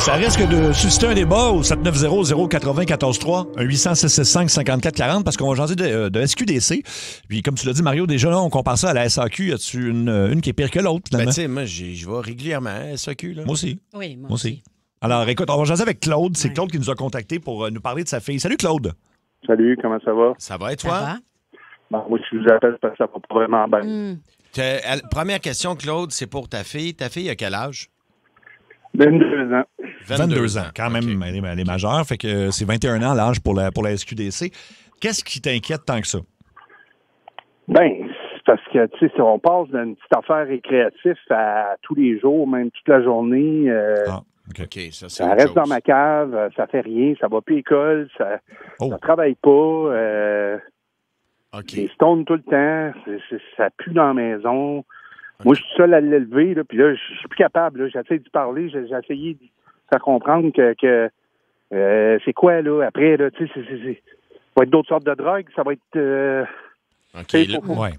Ça risque de susciter un débat au 790-094-3, un 800-665-5440, parce qu'on va jaser de SQDC. Puis, comme tu l'as dit, Mario, déjà là, on compare ça à la SAQ. Y a-tu une qui est pire que l'autre, Ben, finalement? tu sais, moi, je vais régulièrement à SAQ. Là. Moi aussi. Oui, moi aussi. Alors, écoute, on va jaser avec Claude. C'est Ouais. Claude qui nous a contactés pour nous parler de sa fille. Salut, Claude. Salut, comment ça va? Ça va, et Ça toi? va? Bon, moi, je vous appelle parce que ça va pas vraiment bien. Première question, Claude, c'est pour ta fille. Ta fille a quel âge? 22 ans. 22 ans. Quand même, OK. elle est majeure. Fait que c'est 21 ans l'âge pour la SQDC. Qu'est-ce qui t'inquiète tant que ça? Ben, c'est parce que, tu sais, si on passe d'une petite affaire récréative à tous les jours, même toute la journée, OK, ça, c'est ça autre reste chose. dans ma cave, ça fait rien, ça va plus à l'école, ça travaille pas, OK. des stones tout le temps, ça pue dans la maison. Okay. Moi, je suis seul à l'élever, là, puis là, je suis plus capable, là, j'essaie d'y parler, j'ai essayé de faire comprendre que c'est quoi, là, après, là, tu sais, ça va être d'autres sortes de drogues, ça va être... OK, ouais.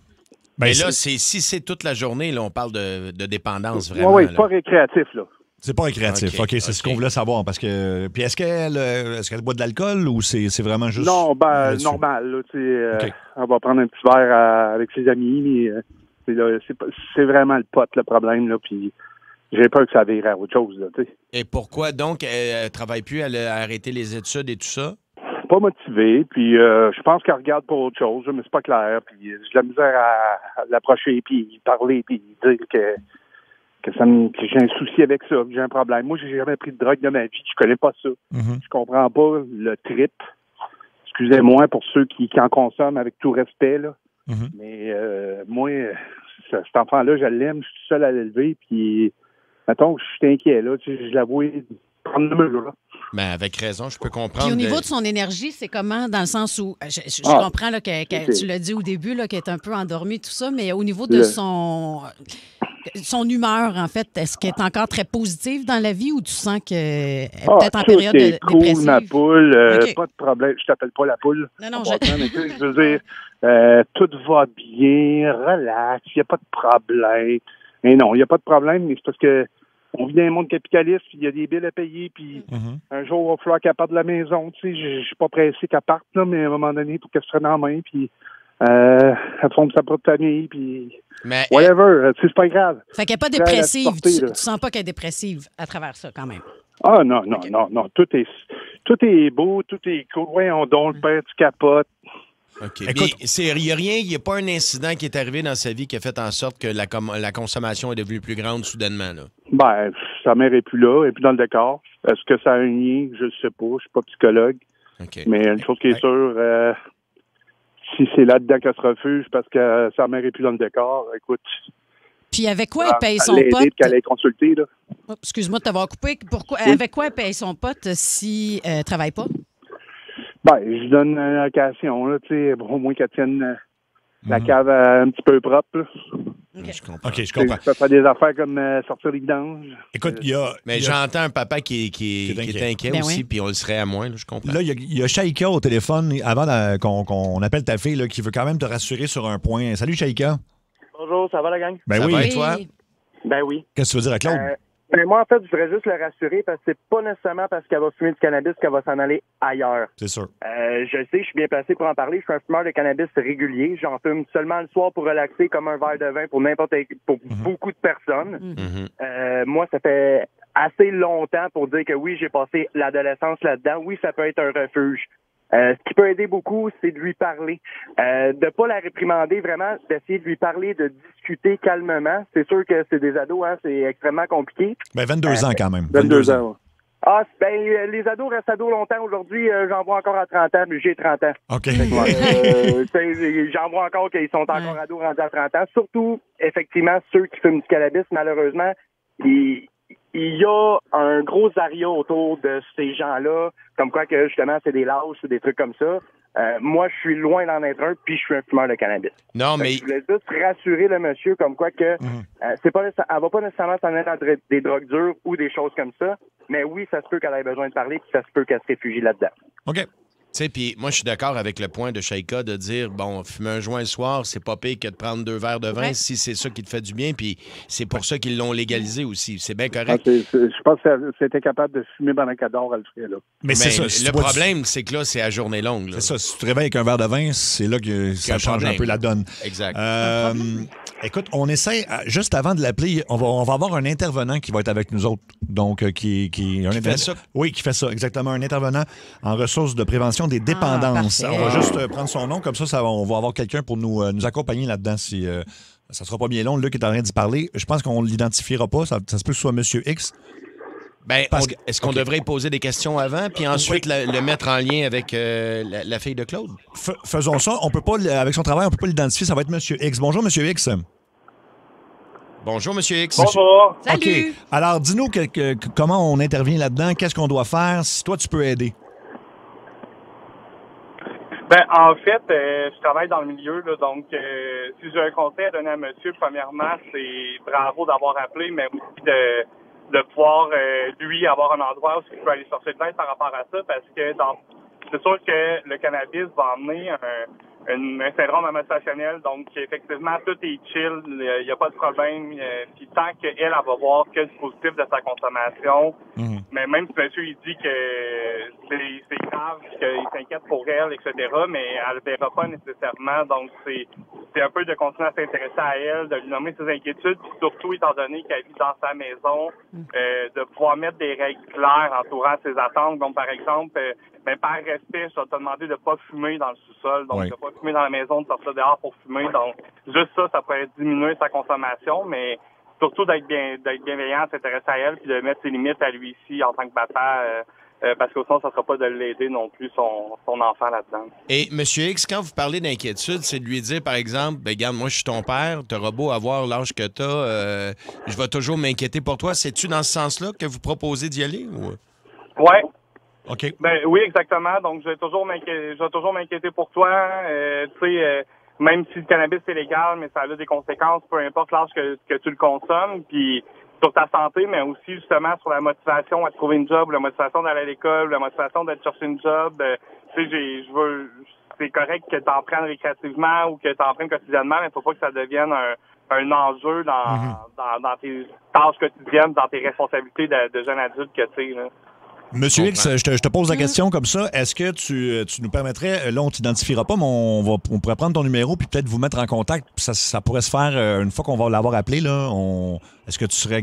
Ben là, si c'est toute la journée, là, on parle de dépendance, vraiment. Oui, c'est pas récréatif, là. C'est pas récréatif. OK, c'est ce qu'on voulait savoir. Parce que. Puis est-ce qu'elle boit de l'alcool ou c'est vraiment juste. Non, ben, normal, là, tu sais. On va prendre un petit verre avec ses amis, mais c'est vraiment le pote, le problème, là, puis j'ai peur que ça vire à autre chose, là, tu sais. Et pourquoi, donc, elle travaille plus, elle a arrêté les études et tout ça? Pas motivée, puis je pense qu'elle regarde pour autre chose, mais c'est pas clair, puis j'ai de la misère à l'approcher, puis parler, puis dire que j'ai un souci avec ça, que j'ai un problème. Moi, j'ai jamais pris de drogue de ma vie, je connais pas ça. Je comprends pas le trip. Excusez-moi pour ceux qui en consomment avec tout respect, là. Mais moi, cet enfant-là, je l'aime, je suis seul à l'élever, puis mettons que je suis inquiet, là, tu sais, je l'avoue, prendre le mur, là. Ben, avec raison, je peux comprendre. Puis au niveau de son énergie, c'est comment? Dans le sens où, je comprends là, que tu l'as dit au début, là, qu'elle est un peu endormie, tout ça, mais au niveau de son humeur, en fait, est-ce qu'elle est encore très positive dans la vie ou tu sens qu'elle est peut-être en période dépressive? Cool, ma poule, Okay. pas de problème. Je t'appelle pas la poule. Non, je veux dire, tout va bien, relax, il n'y a pas de problème. Mais non, il n'y a pas de problème, mais c'est parce que on vit dans un monde capitaliste, puis il y a des billes à payer, puis un jour, il va falloir qu'elle parte de la maison. Tu sais, je suis pas pressé qu'elle parte, là, mais à un moment donné, pour qu'elle se prenne en main, puis elle fonde sa propre famille, puis whatever. C'est pas grave. Fait qu'elle n'est pas dépressive. Tu sens pas qu'elle est dépressive à travers ça, quand même. Ah non. Tout est beau, tout est cool. Voyons donc, le père, tu capotes. OK. Il n'y a pas un incident qui est arrivé dans sa vie qui a fait en sorte que la consommation est devenue plus grande soudainement, là? Ben, sa mère est plus là, elle est plus dans le décor. Est-ce que ça a un lien? Je ne sais pas. Je suis pas psychologue. Okay. Mais une chose qui est sûre, si c'est là-dedans qu'elle se refuge parce que sa mère est plus dans le décor, écoute. Puis avec quoi elle paye son pote? Qu'elle ait consulté, là. Oh, excuse-moi de t'avoir coupé. Avec quoi elle paye son pote si elle ne travaille pas? Ben, je donne une occasion, là, tu sais, au moins qu'elle tienne la cave un petit peu propre, là. Okay. Je comprends. Ça fait des affaires comme sortir les vidanges. Écoute, Mais j'entends un papa qui est inquiet ben aussi, oui. puis on le serait à moins, là, je comprends. Là, il y a Shaika au téléphone, avant qu'on appelle ta fille, là, qui veut quand même te rassurer sur un point. Salut, Shaika. Bonjour, ça va la gang? Ben Ça oui. va, et toi? Ben oui. Qu'est-ce que tu veux dire à Claude? Ben moi, en fait, je voudrais juste le rassurer parce que c'est pas nécessairement parce qu'elle va fumer du cannabis qu'elle va s'en aller ailleurs. C'est sûr. Je sais, je suis bien placé pour en parler. Je suis un fumeur de cannabis régulier. J'en fume seulement le soir pour relaxer, comme un verre de vin pour beaucoup de personnes. Moi, ça fait assez longtemps pour dire que oui, j'ai passé l'adolescence là-dedans. Oui, ça peut être un refuge. Ce qui peut aider beaucoup, c'est de lui parler. De pas la réprimander, vraiment, d'essayer de lui parler, de discuter calmement. C'est sûr que c'est des ados, hein, c'est extrêmement compliqué. Ben, 22 ans quand même. 22 ans. Ah, ben, les ados restent ados longtemps. Aujourd'hui, j'en vois encore à 30 ans, mais j'ai 30 ans. OK. J'en vois encore qu'ils sont encore ados rendus à 30 ans. Surtout, effectivement, ceux qui fument du cannabis, malheureusement, il y a un gros aria autour de ces gens-là, comme quoi que, justement, c'est des lâches ou des trucs comme ça. Moi, je suis loin d'en être un, puis je suis un fumeur de cannabis. Non, mais... Je voulais juste rassurer le monsieur, comme quoi que elle va pas nécessairement s'en aller dans des drogues dures ou des choses comme ça, mais oui, ça se peut qu'elle ait besoin de parler, puis ça se peut qu'elle se réfugie là-dedans. OK. sais, puis moi, je suis d'accord avec le point de Shaika de dire, bon, fumer un joint le soir, c'est pas pire que de prendre 2 verres de vin si c'est ça qui te fait du bien, puis c'est pour ça qu'ils l'ont légalisé aussi. C'est bien correct. Je pense que c'était capable de fumer pendant qu'elle dort, elle le ferait, là. Mais c'est ça. Le problème, c'est que là, c'est à journée longue. Là. C'est ça. Si tu te réveilles avec un verre de vin, c'est là que ça change un peu la donne. Exact. Écoute, on essaie, juste avant de l'appeler, on va avoir un intervenant qui va être avec nous autres. Donc, qui fait ça. Oui, qui fait ça, exactement. Un intervenant en ressources de prévention des dépendances. On va juste prendre son nom, comme ça on va avoir quelqu'un pour nous accompagner là-dedans. Si ça sera pas bien long, Luc est en train d'y parler. Je pense qu'on ne l'identifiera pas. Ça se peut que ce soit M. X. Ben, est-ce qu'on devrait poser des questions avant, puis ensuite le mettre en lien avec la fille de Claude? Faisons ça. On peut pas, avec son travail, on peut pas l'identifier. Ça va être M. X. Bonjour, M. X. Bonjour, M. X. Bonjour. Salut. OK. Alors, dis-nous comment on intervient là-dedans. Qu'est-ce qu'on doit faire? Si toi, tu peux aider. Ben, en fait, je travaille dans le milieu, là, donc si j'ai un conseil à donner à monsieur, premièrement, c'est bravo d'avoir appelé, mais aussi de pouvoir, lui, avoir un endroit où il peut aller chercher de l'aide par rapport à ça, parce que c'est sûr que le cannabis va emmener un syndrome amotivationnel, donc effectivement, tout est chill, il n'y a pas de problème, puis tant qu'elle va voir que le positif de sa consommation, mais même si monsieur, il dit que c'est grave, qu'il s'inquiète pour elle, etc., mais elle ne le verra pas nécessairement, donc c'est un peu de continuer à s'intéresser à elle, de lui nommer ses inquiétudes, puis surtout, étant donné qu'elle vit dans sa maison, de pouvoir mettre des règles claires entourant ses attentes, donc par exemple, mais par respect, je vais te demander de ne pas fumer dans le sous-sol, donc de ne pas fumer dans la maison, de sortir dehors pour fumer, donc juste ça pourrait diminuer sa consommation, mais surtout d'être bienveillant, s'intéresser à elle, puis de mettre ses limites à lui ici en tant que papa, parce que sinon, ça ne sera pas de l'aider non plus, son enfant là-dedans. Et M. X, quand vous parlez d'inquiétude, c'est de lui dire, par exemple, ben, regarde, moi, je suis ton père, tu auras beau avoir l'âge que tu as, je vais toujours m'inquiéter pour toi. C'est-tu dans ce sens-là que vous proposez d'y aller? Oui. OK. Ben oui, exactement. Donc, je vais toujours m'inquiéter pour toi. Même si le cannabis est légal, mais ça a des conséquences, peu importe l'âge que tu le consommes, puis sur ta santé, mais aussi justement sur la motivation à trouver une job, la motivation d'aller à l'école, la motivation d'aller chercher une job. C'est correct que tu en prennes récréativement ou que tu en prennes quotidiennement, mais il ne faut pas que ça devienne un enjeu dans tes tâches quotidiennes, dans tes responsabilités de jeune adulte que tu sais. Monsieur X, je te pose la question comme ça. Est-ce que tu nous permettrais, là, on ne t'identifiera pas, mais on pourrait prendre ton numéro puis peut-être vous mettre en contact. Ça pourrait se faire une fois qu'on va l'avoir appelé. Là, est-ce que tu serais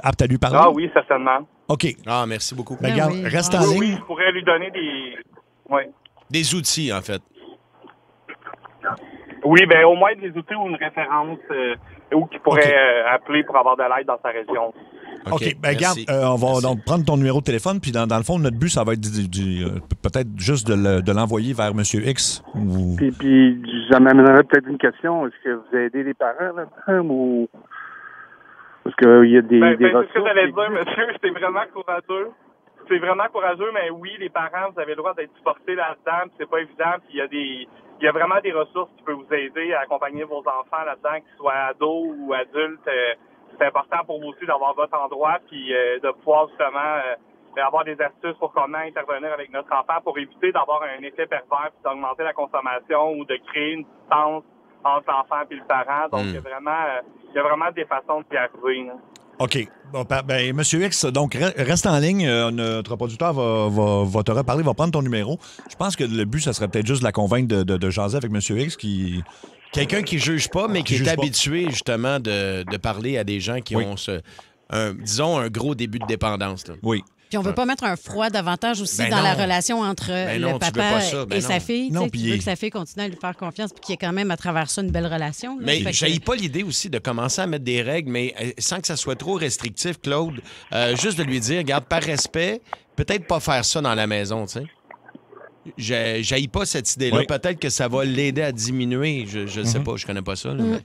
apte à lui parler? Ah oui, certainement. OK. Ah, merci beaucoup. Ben, regarde, reste en ligne. Oui, je pourrais lui donner des outils, en fait. Oui, ben au moins des outils ou une référence ou qui pourrait appeler pour avoir de l'aide dans sa région. OK. Ben, regarde, on va donc prendre ton numéro de téléphone, puis dans le fond, notre but, ça va être peut-être juste de l'envoyer vers M. X. Ou... Puis j'amènerais peut-être une question. Est-ce que vous aidez les parents là-dedans ou... Parce qu'il y a des ressources... C'est ce que j'allais dire, monsieur. C'est vraiment courageux. C'est vraiment courageux, mais oui, les parents, vous avez le droit d'être supportés là-dedans, puis c'est pas évident, puis il y a vraiment des ressources qui peuvent vous aider à accompagner vos enfants là-dedans, qu'ils soient ados ou adultes. C'est important pour vous aussi d'avoir votre endroit, puis de pouvoir justement avoir des astuces pour comment intervenir avec notre enfant pour éviter d'avoir un effet pervers, puis d'augmenter la consommation ou de créer une distance entre l'enfant et le parent. Donc, il y a vraiment des façons d'y arriver. Là. OK. Bon, ben, Monsieur X, donc, reste en ligne. Notre producteur va te reparler, va prendre ton numéro. Je pense que le but, ça serait peut-être juste de la convaincre de jaser avec Monsieur X qui... Quelqu'un qui ne juge pas, mais qui est habitué, justement, de parler à des gens qui ont, disons, un gros début de dépendance. Là. Oui. Puis on veut pas mettre un froid davantage aussi dans la relation entre le papa et sa fille. Tu veux que sa fille continue à lui faire confiance puis qu'il y ait quand même à travers ça une belle relation. Là. Mais j'haïs pas l'idée aussi de commencer à mettre des règles, mais sans que ça soit trop restrictif, Claude. Juste de lui dire, regarde, par respect, peut-être pas faire ça dans la maison, tu sais. J'haïs pas cette idée-là. Oui. Peut-être que ça va l'aider à diminuer. Je ne sais pas, je connais pas ça. Là, mais...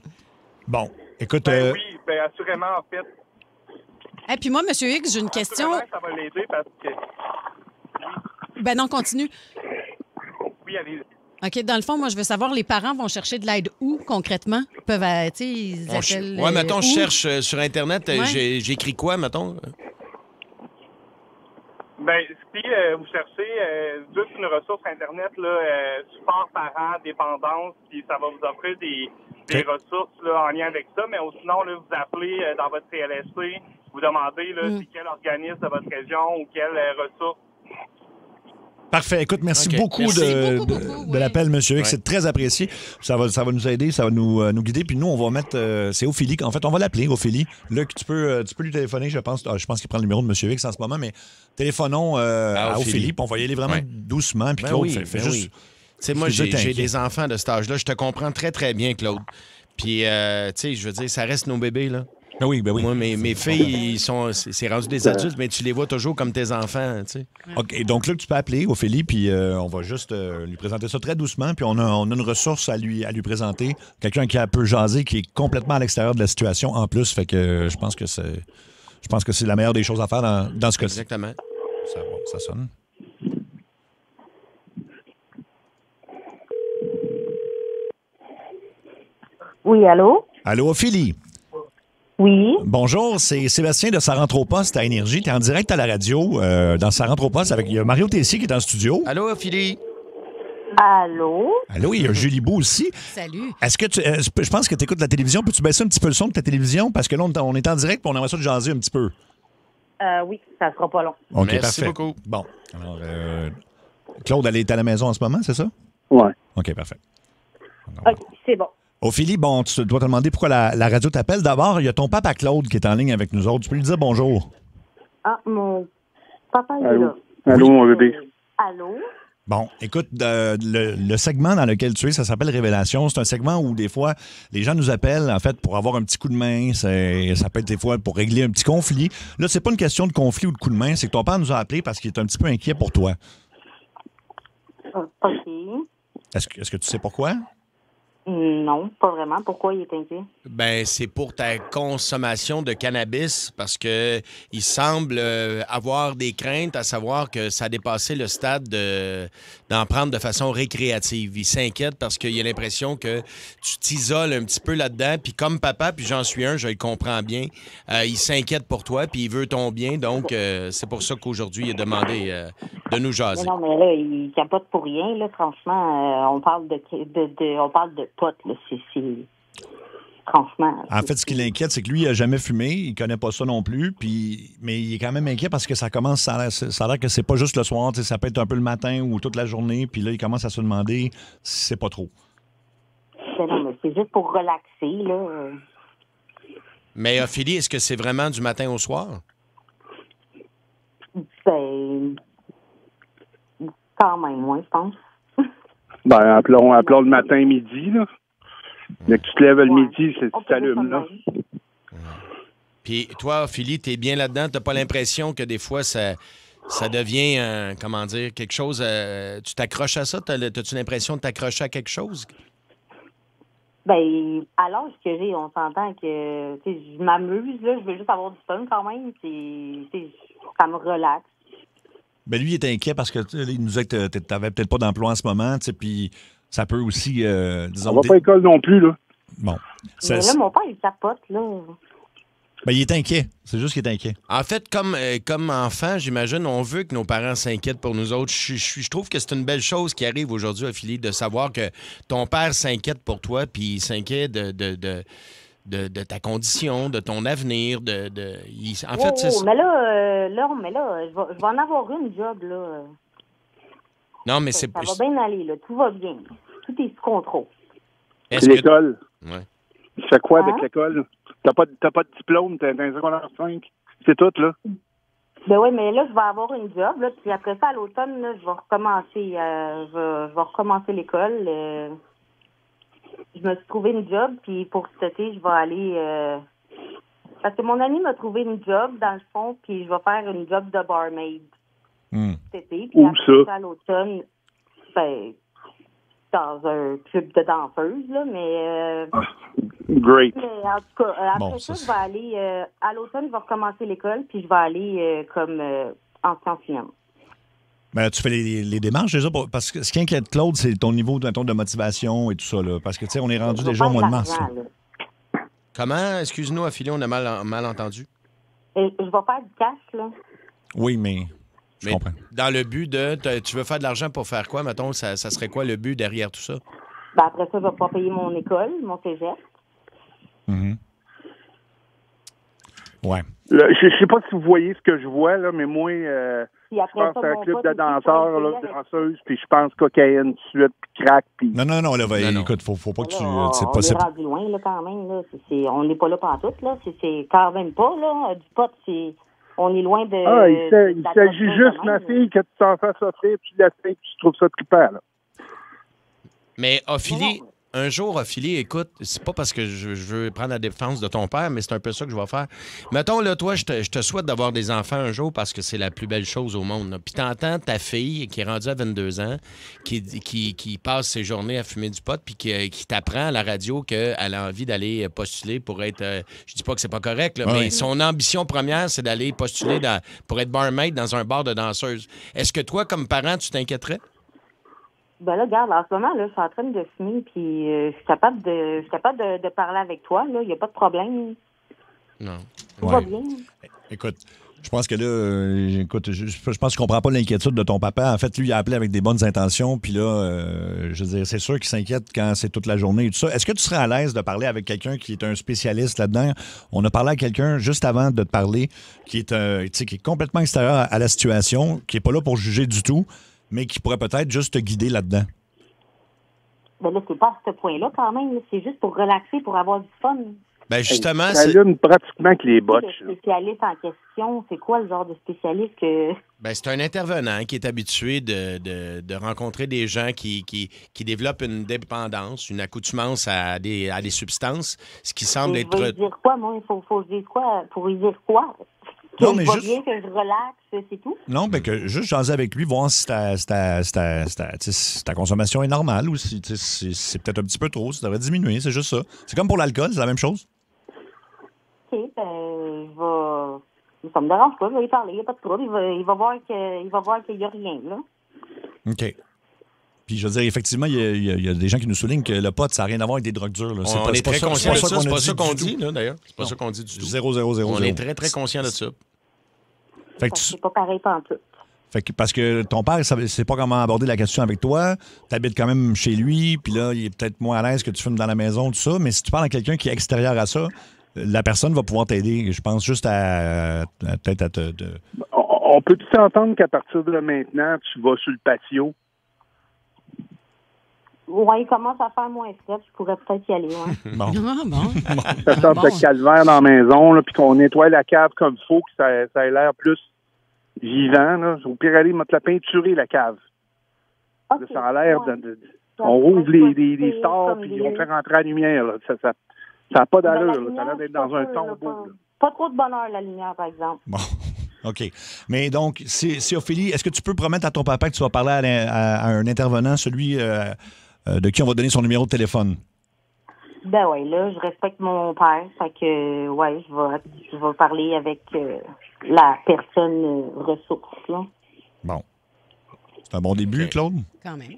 Bon, écoute... Oui, assurément, en fait. Et puis moi, M. X, j'ai une question. Ça va l'aider parce que... Ben non, continue. Oui, allez. OK, dans le fond, moi, je veux savoir, les parents vont chercher de l'aide où, concrètement? Ils peuvent, tu sais, ils appellent... Oui, mettons, je cherche sur Internet. J'écris quoi, mettons? Ben, si vous cherchez juste une ressource Internet, là, support parent, dépendance, puis ça va vous offrir des ressources là, en lien avec ça. Mais sinon, là, vous appelez dans votre CLSC, vous demandez là, c'est quel organisme de votre région ou quelle ressource. Parfait. Écoute, merci beaucoup de l'appel, M. X. C'est très apprécié. Ça va nous aider, ça va nous guider. Puis nous, on va mettre... c'est Ophélie. En fait, on va l'appeler, Ophélie. Luc, tu peux lui téléphoner, je pense. Je pense qu'il prend le numéro de M. X en ce moment, mais téléphonons à Ophélie. Puis on va y aller vraiment doucement. Puis Claude, fait juste... Tu sais, moi, j'ai des enfants de cet âge-là. Je te comprends très, très bien, Claude. Puis, tu sais, je veux dire, ça reste nos bébés, là. Ben oui. Moi, mes filles, c'est rendu des adultes, mais tu les vois toujours comme tes enfants, tu sais. OK, donc là, tu peux appeler Ophélie, puis on va juste lui présenter ça très doucement, puis on a une ressource à lui présenter, quelqu'un qui a un peu jasé, qui est complètement à l'extérieur de la situation en plus, fait que je pense que c'est la meilleure des choses à faire dans ce cas-ci. Exactement. Ça sonne. Oui, allô? Allô, Ophélie? Oui. Bonjour, c'est Sébastien de Ça rentre au poste à Énergie. Tu es en direct à la radio dans Ça rentre au poste avec Mario Tessier qui est en studio. Allô, Ophélie? Allô? Allô, il y a Julie Beau aussi. Salut. Est-ce que je pense que tu écoutes la télévision. Peux-tu baisser un petit peu le son de ta télévision? Parce que là, on est en direct et on aimerait ça de jaser un petit peu. Oui, ça sera pas long. OK, Merci parfait. beaucoup. Bon. Alors, Claude, elle est à la maison en ce moment, c'est ça? Ouais. OK, parfait. OK, c'est bon. Ophélie, bon, tu dois te demander pourquoi la radio t'appelle. D'abord, il y a ton papa Claude qui est en ligne avec nous autres. Tu peux lui dire bonjour. Ah, mon papa est Allô? là. Allô, mon bébé. Allô? Bon, écoute, le segment dans lequel tu es, ça s'appelle Révélation. C'est un segment où, des fois, les gens nous appellent, en fait, pour avoir un petit coup de main. Ça peut être, des fois, pour régler un petit conflit. Là, c'est pas une question de conflit ou de coup de main. C'est que ton père nous a appelé parce qu'il est un petit peu inquiet pour toi. OK. Est-ce que tu sais pourquoi? Non, pas vraiment. Pourquoi il est inquiet? Ben, c'est pour ta consommation de cannabis parce que il semble avoir des craintes à savoir que ça a dépassé le stade d'en prendre de façon récréative. Il s'inquiète parce qu'il a l'impression que tu t'isoles un petit peu là-dedans. Puis comme papa, puis j'en suis un, je le comprends bien, il s'inquiète pour toi puis il veut ton bien. Donc, c'est pour ça qu'aujourd'hui, il a demandé de nous jaser. Mais non, mais là, il capote pour rien. Là, franchement, on parle de potes. Là, c'est franchement. En fait, ce qui l'inquiète, c'est que lui, il n'a jamais fumé, il connaît pas ça non plus, mais il est quand même inquiet parce que ça commence, ça a l'air que c'est pas juste le soir, ça peut être un peu le matin ou toute la journée, puis là, il commence à se demander si c'est pas trop. Non, mais c'est juste pour relaxer, là. Mais Ophélie, est-ce que c'est vraiment du matin au soir? Ben, quand même, moi, je pense. Ben, appelons le matin, midi, là. Dès que tu te lèves le midi, tu t'allumes, là. Puis toi, Ophélie, t'es bien là-dedans? T'as pas l'impression que des fois, ça devient, comment dire, quelque chose... tu t'accroches à ça? T'as-tu l'impression de t'accrocher à quelque chose? Ben, à l'âge que j'ai, on s'entend que je m'amuse, là. Je veux juste avoir du fun quand même. Ça me relaxe. Ben lui, il est inquiet parce que il nous disait que tu n'avais peut-être pas d'emploi en ce moment, puis ça peut aussi, disons... On va pas à l'école non plus, là. Bon. Mais là, mon père, il capote, là. Ben, il est inquiet. C'est juste qu'il est inquiet. En fait, comme enfant, j'imagine, on veut que nos parents s'inquiètent pour nous autres. Je trouve que c'est une belle chose qui arrive aujourd'hui, Ophélie, de savoir que ton père s'inquiète pour toi, puis il s'inquiète de ta condition, de ton avenir, en fait, c'est ça. Mais là, je vais en avoir une job, là. Non, mais ça va bien aller, là. Tout va bien. Tout est sous contrôle. C'est l'école. Ouais. Tu fais quoi avec l'école? T'as pas de diplôme, t'es dans un secondaire 5. C'est tout, là. Ben oui, mais là, je vais avoir une job, là. Puis après ça, à l'automne, là, je vais recommencer. Je vais recommencer l'école. Je me suis trouvé une job, puis pour cet été, je vais aller... parce que mon ami m'a trouvé une job, dans le fond, puis je vais faire une job de barmaid cet été. Puis où après ça? À l'automne, ben, dans un club de danseuse, là, mais... Great. Mais en tout cas, après ça, je vais aller... à l'automne, je vais recommencer l'école, puis je vais aller comme en sciences. Ben, tu fais les démarches déjà, parce que ce qui inquiète Claude, c'est ton niveau de motivation et tout ça, là. Parce que, tu sais, on est rendu déjà au mois de mars. Comment? Excuse-nous, Ophélie, on a mal entendu. Je vais faire du cash, là. Oui, mais Je comprends. Dans le but tu veux faire de l'argent pour faire quoi, mettons? Ça serait quoi le but derrière tout ça? Ben, après ça, je vais pas payer mon école, mon cégep. Mm-hmm. Ouais. Là, je sais pas si vous voyez ce que je vois, là, mais moi, Puis je après pense ça, à un mon club pote de aussi, danseurs, pour là, payer avec- danseuses, puis je pense cocaïne, suite, puis crack, puis... Non, là, Non. écoute, faut pas que tu... Là, c'est on pas, est c'est- rendu loin, là, quand même. Là. On n'est pas là pantoute, là. C'est quand même pas, là. Du pot, on est loin de... Ah, il de la s'agit drogue juste, de ma même, fille, que tu t'en fasses offrir, puis tu l'essayes, puis tu trouves ça trippant, là. Mais Ophélie, un jour, Ophélie, écoute, c'est pas parce que je veux prendre la défense de ton père, mais c'est un peu ça que je vais faire. Mettons, là, toi, je te souhaite d'avoir des enfants un jour parce que c'est la plus belle chose au monde. Là. Puis t'entends ta fille qui est rendue à 22 ans, qui passe ses journées à fumer du pot, puis qui t'apprend à la radio qu'elle a envie d'aller postuler pour être... je dis pas que c'est pas correct, là, mais son ambition première, c'est d'aller postuler pour être barmaid dans un bar de danseuses. Est-ce que toi, comme parent, tu t'inquiéterais? Ben là, regarde, en ce moment, là, je suis en train de fumer, puis je suis capable de parler avec toi, là. Il n'y a pas de problème. Non. Tout va bien. Écoute, je pense que là, je pense que tu comprends pas l'inquiétude de ton papa. En fait, lui, il a appelé avec des bonnes intentions, puis là, je veux dire, c'est sûr qu'il s'inquiète quand c'est toute la journée et tout ça. Est-ce que tu serais à l'aise de parler avec quelqu'un qui est un spécialiste là-dedans? On a parlé à quelqu'un juste avant de te parler qui est complètement extérieur à la situation, qui est pas là pour juger du tout, mais qui pourrait peut-être juste te guider là-dedans. Ben là, c'est pas à ce point-là, quand même. Là. C'est juste pour relaxer, pour avoir du fun. Ben justement, Ça allume pratiquement que les botches. Le spécialiste en question, c'est quoi le genre de spécialiste que... ben, c'est un intervenant qui est habitué de rencontrer des gens qui développent une dépendance, une accoutumance à des substances, ce qui semble Je vais être... lui dire quoi, moi? Il faut que je dise quoi? Pour lui dire quoi? Que Non, je mais vais juste- bien, que je relaxe, c'est tout? Non, ben que juste jaser avec lui, voir si ta consommation est normale ou si c'est peut-être un petit peu trop, si ça devrait diminuer, c'est juste ça. C'est comme pour l'alcool, c'est la même chose. OK, ben, je vais... Ça me dérange pas, je vais y parler, il n'y a pas de trouble. Il va voir qu'il n'y a rien, là. OK. Puis, je veux dire, effectivement, il y a des gens qui nous soulignent que le pot, ça n'a rien à voir avec des drogues dures. Là. On est très conscient de ça. C'est pas ça qu'on du dit, tout. là, d'ailleurs. C'est pas ça qu'on dit du tout. 0. On est très, très conscient de ça. Fait que C'est pas pareil pantoute. Fait que, parce que ton père, il sait pas comment aborder la question avec toi. Tu habites quand même chez lui, puis là, il est peut-être moins à l'aise que tu fumes dans la maison, tout ça. Mais si tu parles à quelqu'un qui est extérieur à ça, la personne va pouvoir t'aider. Je pense juste peut-être à te... On peut-tu s'entendre qu'à partir de maintenant, tu vas sur le patio? Ouais, il commence à faire moins frais, je pourrais peut-être y aller, ouais. Bon. Ah, bon. Ça sorte de calvaire dans la maison, là, puis qu'on nettoie la cave comme il faut, que ça ait l'air plus vivant. Là. Au pire, aller, te la peinturer, la cave. OK. Là, ça a l'air Ouais. On rouvre les C'est stores, comme puis des- on fait rentrer la lumière. Là. Ça n'a pas Ben, la d'allure. Là. Ça a lumière, l'air d'être je dans suis un pas sûre, là, tombeau. là. pas trop de bonheur, la lumière, par exemple. Bon. OK. Mais donc, si Ophélie, est-ce que tu peux promettre à ton papa que tu vas parler à un intervenant, celui de qui on va donner son numéro de téléphone? Ben ouais, là, je respecte mon père, fait que, ouais, je vais parler avec la personne ressource, là. Bon. C'est un bon début, Claude? Quand même.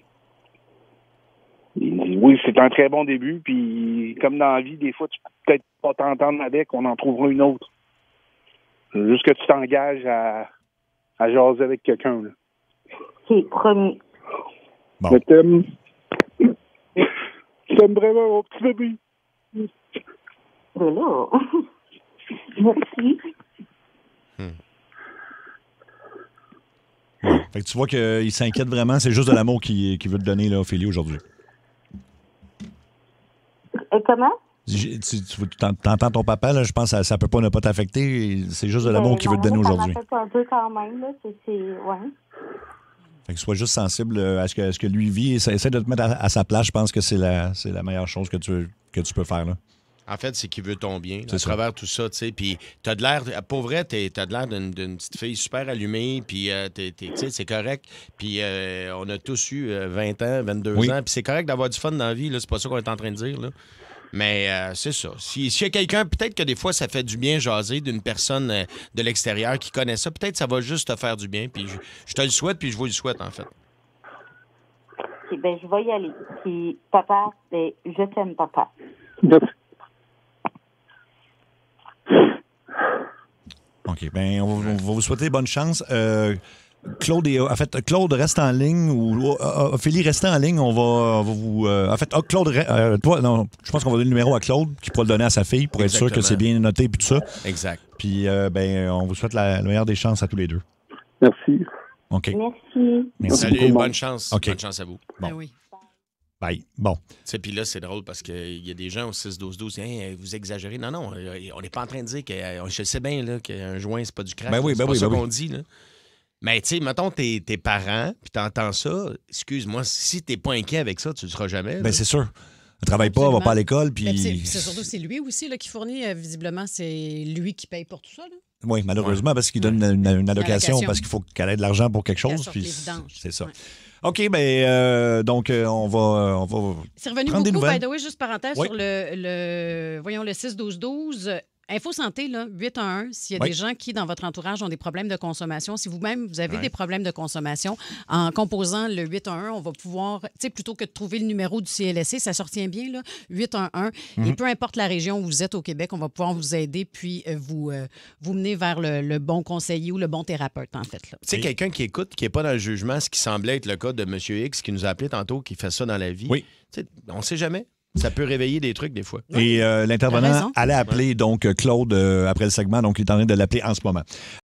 Oui, c'est un très bon début. Puis, comme dans la vie, des fois, tu peux peut-être pas t'entendre avec, on en trouvera une autre. Juste que tu t'engages à jaser avec quelqu'un. Là. OK, promis. Bon. Je t'aime. Je t'aime vraiment, mon petit bébé. Ben là, merci. Fait que tu vois qu'il s'inquiète vraiment. C'est juste de l'amour qu'il veut te donner, là, Ophélie, aujourd'hui. Comment? T'entends ton papa, là, je pense que ça peut pas ne pas t'affecter. C'est juste de l'amour qu'il veut te donner aujourd'hui. Ça m'affecte un peu quand même, là. Ouais. Fait que sois juste sensible à ce que lui vit et essaie de te mettre à sa place. Je pense que c'est la meilleure chose que tu peux faire, là. En fait, c'est qu'il veut ton bien, C'est à ça. travers tout ça, tu sais. Puis t'as de l'air, pour vrai, t'as de l'air d'une petite fille super allumée, puis tu sais, c'est correct. Puis on a tous eu 20 ans, 22 Oui. ans, puis c'est correct d'avoir du fun dans la vie, là, c'est pas ça qu'on est en train de dire, là. Mais c'est ça. S'il y a quelqu'un, peut-être que des fois, ça fait du bien jaser d'une personne de l'extérieur qui connaît ça. Peut-être que ça va juste te faire du bien. Puis je te le souhaite, puis je vous le souhaite, en fait. OK, ben, je vais y aller. Puis, papa, ben, je t'aime, papa. OK. Ben, on va vous souhaiter bonne chance. Claude reste en ligne ou Ophélie, restez en ligne. On va vous. Claude, toi, non, je pense qu'on va donner le numéro à Claude qui pourra le donner à sa fille pour être sûr que c'est bien noté et tout ça. Exact. Puis, on vous souhaite la meilleure des chances à tous les deux. Merci. OK. Merci. Salut, bonne chance. OK. Bonne chance à vous. Bon. Ben oui. Bye. Bon. Puis là, c'est drôle parce qu'il y a des gens au 6-12-12, hey, vous exagérez. Non, on n'est pas en train de dire que. Je sais bien là, qu'un joint, c'est pas du crack. C'est pas ça qu'on dit. Là. Mais tu sais, mettons, tes parents, puis t'entends ça, excuse-moi, si t'es pas inquiet avec ça, tu le seras jamais. Ben c'est sûr. Elle travaille pas, elle va pas à l'école, puis... C'est surtout, c'est lui aussi là, qui fournit, visiblement, c'est lui qui paye pour tout ça. Là. Oui, malheureusement, parce qu'il donne une allocation, parce qu'il faut qu'elle ait de l'argent pour quelque chose. Puis c'est ça. Ouais. OK, donc on va c'est revenu prendre beaucoup, des nouvelles. by the way, juste parenthèse, sur le 6-12-12. Info Santé, là, 811, s'il y a des gens qui, dans votre entourage, ont des problèmes de consommation, si vous-même, vous avez des problèmes de consommation, en composant le 811, on va pouvoir, tu sais, plutôt que de trouver le numéro du CLSC, ça se retient bien, là, 811, et peu importe la région où vous êtes au Québec, on va pouvoir vous aider, puis vous mener vers le bon conseiller ou le bon thérapeute, en fait. Tu sais, quelqu'un qui écoute, qui n'est pas dans le jugement, ce qui semblait être le cas de M. X, qui nous a appelé tantôt, qui fait ça dans la vie, on ne sait jamais. Ça peut réveiller des trucs des fois. Et l'intervenant allait appeler donc Claude après le segment, donc il est en train de l'appeler en ce moment.